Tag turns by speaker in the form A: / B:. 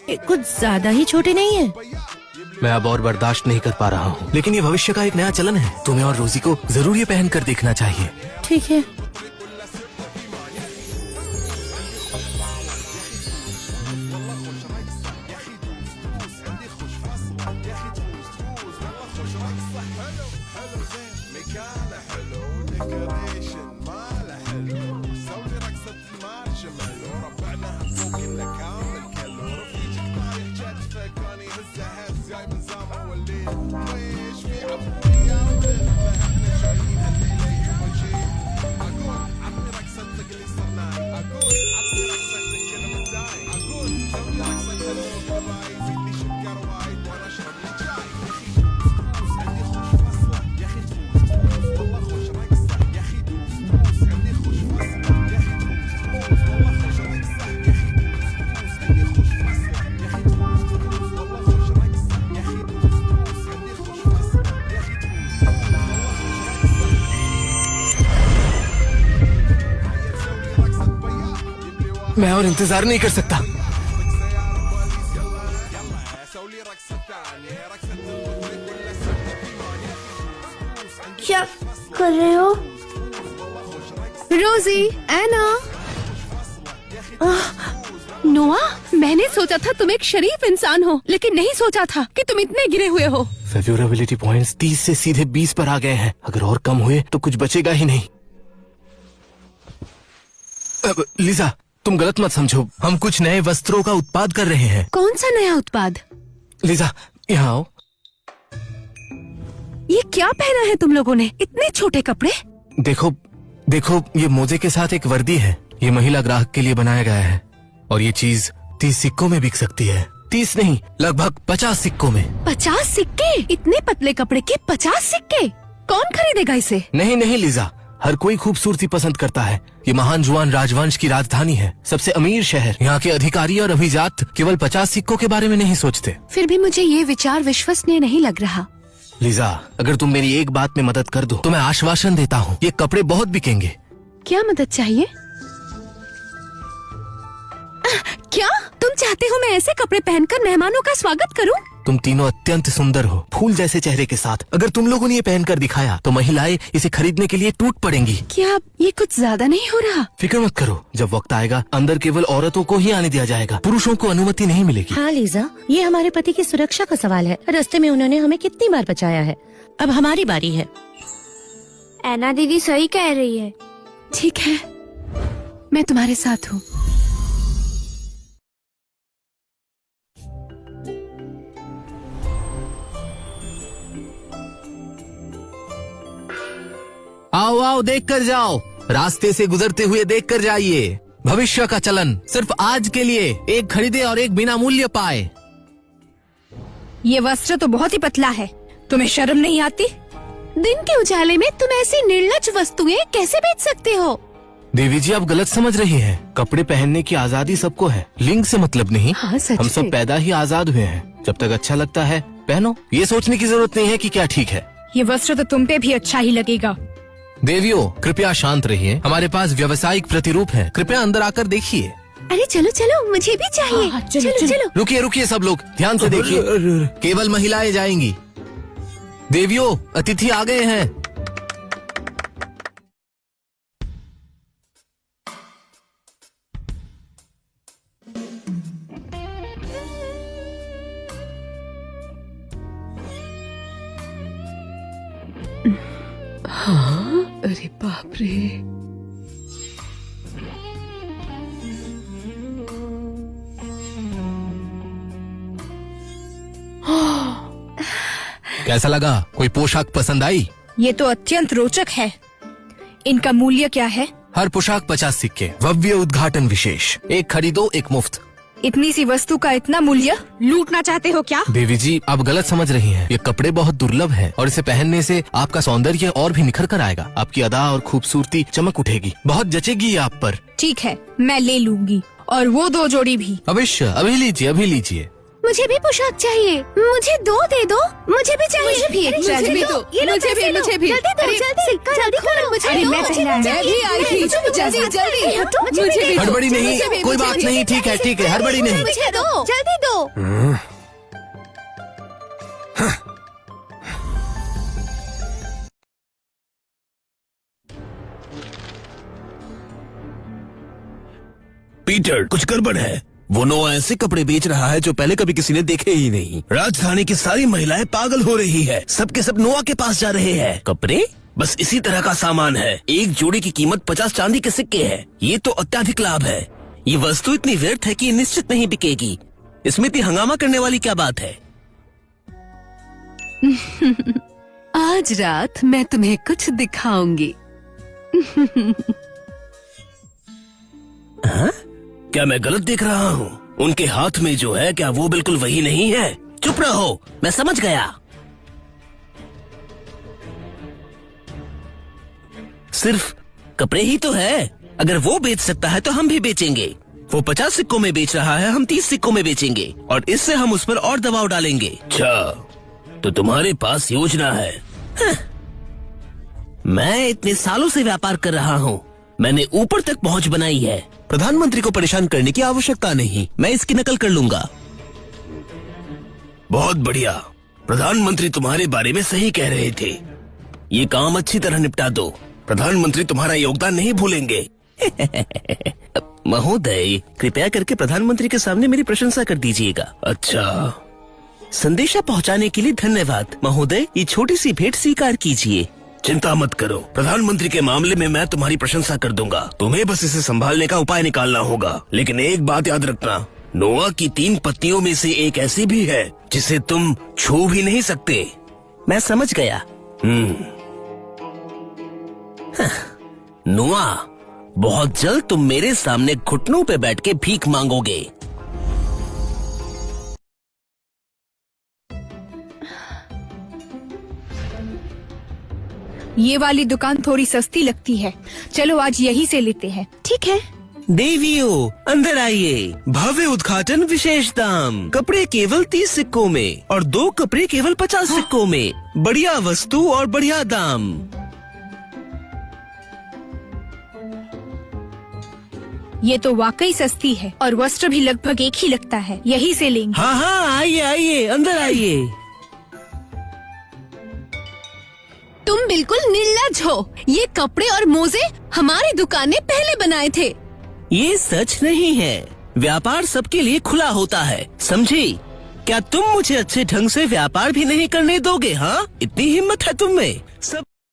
A: कुछ ज्यादा ही छोटे नहीं है?
B: मैं अब और बर्दाश्त नहीं कर पा रहा हूँ, लेकिन ये भविष्य का एक नया चलन है। तुम्हें और रोजी को जरूर ये पहन कर देखना चाहिए।
A: ठीक है।
B: मैं और इंतजार नहीं कर सकता।
A: क्या कर रहे हो?
C: रोजी, एना, नोआ, मैंने सोचा था तुम एक शरीफ इंसान हो, लेकिन नहीं सोचा था कि तुम इतने गिरे हुए हो।
B: फेवरेबिलिटी पॉइंट्स 30 से सीधे 20 पर आ गए हैं। अगर और कम हुए तो कुछ बचेगा ही नहीं। लीजा, तुम गलत मत समझो, हम कुछ नए वस्त्रों का उत्पाद कर रहे हैं।
C: कौन सा नया उत्पाद?
B: लीजा, यहाँ आओ।
C: ये क्या पहना है तुम लोगों ने? इतने छोटे कपड़े।
B: देखो देखो, ये मोजे के साथ एक वर्दी है। ये महिला ग्राहक के लिए बनाया गया है और ये चीज 30 सिक्कों में बिक सकती है। 30 नहीं, लगभग 50 सिक्कों में।
C: 50 सिक्के? इतने पतले कपड़े के 50 सिक्के? कौन खरीदेगा इसे?
B: नहीं नहीं लीजा, हर कोई खूबसूरती पसंद करता है। ये महान जुआन राजवंश की राजधानी है, सबसे अमीर शहर। यहाँ के अधिकारी और अभिजात केवल 50 सिक्कों के बारे में नहीं सोचते।
C: फिर भी मुझे ये विचार विश्वसनीय नहीं लग रहा।
B: लीजा, अगर तुम मेरी एक बात में मदद कर दो तो मैं आश्वासन देता हूँ, ये कपड़े बहुत बिकेंगे।
C: क्या मदद चाहिए? क्या तुम चाहते हो मैं ऐसे कपड़े पहनकर मेहमानों का स्वागत करूं?
B: तुम तीनों अत्यंत सुंदर हो, फूल जैसे चेहरे के साथ। अगर तुम लोगों ने ये पहनकर दिखाया तो महिलाएं इसे खरीदने के लिए टूट पड़ेंगी।
C: क्या ये कुछ ज्यादा नहीं हो रहा?
B: फिक्र मत करो, जब वक्त आएगा अंदर केवल औरतों को ही आने दिया जाएगा, पुरुषों को अनुमति नहीं मिलेगी।
A: हाँ लीजा, ये हमारे पति की सुरक्षा का सवाल है। रास्ते में उन्होंने हमें कितनी बार बचाया है। अब हमारी बारी है।
D: एना दीदी सही कह रही है।
C: ठीक है, मैं तुम्हारे साथ हूँ।
B: आओ आओ, देख कर जाओ, रास्ते से गुजरते हुए देख कर जाइए। भविष्य का चलन सिर्फ आज के लिए, एक खरीदे और एक बिना मूल्य पाए।
C: ये वस्त्र तो बहुत ही पतला है, तुम्हें शर्म नहीं आती? दिन के उजाले में तुम ऐसी निर्लज वस्तुएं कैसे बेच सकते हो?
B: देवी जी, आप गलत समझ रही हैं। कपड़े पहनने की आजादी सबको है, लिंग से मतलब नहीं।
C: हाँ, सच
B: हम सब
C: में।
B: पैदा ही आजाद हुए हैं। जब तक अच्छा लगता है पहनो, ये सोचने की जरूरत नहीं है कि क्या ठीक है।
C: ये वस्त्र तो तुम पे भी अच्छा ही लगेगा।
B: देवियों, कृपया शांत रहिए, हमारे पास व्यावसायिक प्रतिरूप है। कृपया अंदर आकर देखिए।
C: अरे चलो चलो, मुझे भी चाहिए। चलो चलो।
B: रुकिए रुकिए, सब लोग ध्यान से देखिए, केवल महिलाएं जाएंगी। देवियों, अतिथि आ गए हैं।
C: हाँ, अरे बाप रे।
B: कैसा लगा? कोई पोशाक पसंद आई?
C: ये तो अत्यंत रोचक है। इनका मूल्य क्या है?
B: हर पोशाक 50 सिक्के, भव्य उद्घाटन विशेष, एक खरीदो एक मुफ्त।
C: इतनी सी वस्तु का इतना मूल्य? लूटना चाहते हो क्या?
B: देवी जी, आप गलत समझ रही हैं। ये कपड़े बहुत दुर्लभ हैं और इसे पहनने से आपका सौंदर्य और भी निखर कर आएगा। आपकी अदा और खूबसूरती चमक उठेगी, बहुत जचेगी ये आप पर।
C: ठीक है, मैं ले लूंगी, और वो 2 जोड़ी भी।
B: अवश्य, अभी लीजिए, अभी लीजिए।
C: मुझे भी पोशाक चाहिए, मुझे 2 दे दो। मुझे भी चाहिए। मुझे भी
A: मुझे भी दो।
C: ये लो, मुझे भी, मुझे भी।
A: जल्दी दो, जल्दी करो।
C: अरे मैं भी आई थी। जल्दी जल्दी, मुझे भी।
B: हड़बड़ी नहीं, कोई बात नहीं, ठीक है ठीक है, हड़बड़ी नहीं।
A: मुझे दो, जल्दी दो।
E: पीटर, कुछ गड़बड़ है। वो नोआ ऐसे कपड़े बेच रहा है जो पहले कभी किसी ने देखे ही नहीं। राजधानी की सारी महिलाएं पागल हो रही है, सबके सब नोआ के पास जा रहे हैं। कपड़े? बस इसी तरह का सामान है। एक जोड़ी की कीमत 50 चांदी के सिक्के है। ये तो अत्यधिक लाभ है। ये वस्तु इतनी व्यर्थ है कि निश्चित नहीं बिकेगी। इसमें इतनी हंगामा करने वाली क्या बात है?
F: आज रात मैं तुम्हें कुछ दिखाऊंगी।
E: हाँ? क्या मैं गलत देख रहा हूँ? उनके हाथ में जो है क्या वो बिल्कुल वही नहीं है? चुप रहो, मैं समझ गया। सिर्फ कपड़े ही तो है। अगर वो बेच सकता है तो हम भी बेचेंगे। वो 50 सिक्कों में बेच रहा है, हम 30 सिक्कों में बेचेंगे और इससे हम उस पर और दबाव डालेंगे। अच्छा, तो तुम्हारे पास योजना है? हाँ। मैं इतने सालों से व्यापार कर रहा हूँ, मैंने ऊपर तक पहुँच बनाई है। प्रधानमंत्री को परेशान करने की आवश्यकता नहीं, मैं इसकी नकल कर लूंगा। बहुत बढ़िया, प्रधानमंत्री तुम्हारे बारे में सही कह रहे थे। ये काम अच्छी तरह निपटा दो, प्रधानमंत्री तुम्हारा योगदान नहीं भूलेंगे। महोदय, कृपया करके प्रधानमंत्री के सामने मेरी प्रशंसा कर दीजिएगा। अच्छा, संदेशा पहुंचाने के लिए धन्यवाद महोदय। ये छोटी सी भेंट स्वीकार कीजिए। चिंता मत करो, प्रधानमंत्री के मामले में मैं तुम्हारी प्रशंसा कर दूंगा। तुम्हें बस इसे संभालने का उपाय निकालना होगा। लेकिन एक बात याद रखना, नोआ की 3 पत्नियों में से एक ऐसी भी है जिसे तुम छू भी नहीं सकते। मैं समझ गया। नोआ, बहुत जल्द तुम मेरे सामने घुटनों पे बैठ के भीख मांगोगे।
C: ये वाली दुकान थोड़ी सस्ती लगती है, चलो आज यही से लेते हैं।
F: ठीक है।
E: देवियों, अंदर आइए। भव्य उद्घाटन, विशेष दाम। कपड़े केवल 30 सिक्कों में और 2 कपड़े केवल 50 सिक्कों में। बढ़िया वस्तु और बढ़िया दाम।
C: ये तो वाकई सस्ती है और वस्त्र भी लगभग एक ही लगता है, यही से लेंगे।
E: हाँ हाँ, आइए आइए, अंदर आइए।
F: तुम बिल्कुल निर्लज्ज हो। ये कपड़े और मोजे हमारी दुकान ने पहले बनाए थे।
E: ये सच नहीं है। व्यापार सबके लिए खुला होता है, समझी? क्या तुम मुझे अच्छे ढंग से व्यापार भी नहीं करने दोगे? हाँ, इतनी हिम्मत है तुम में? सब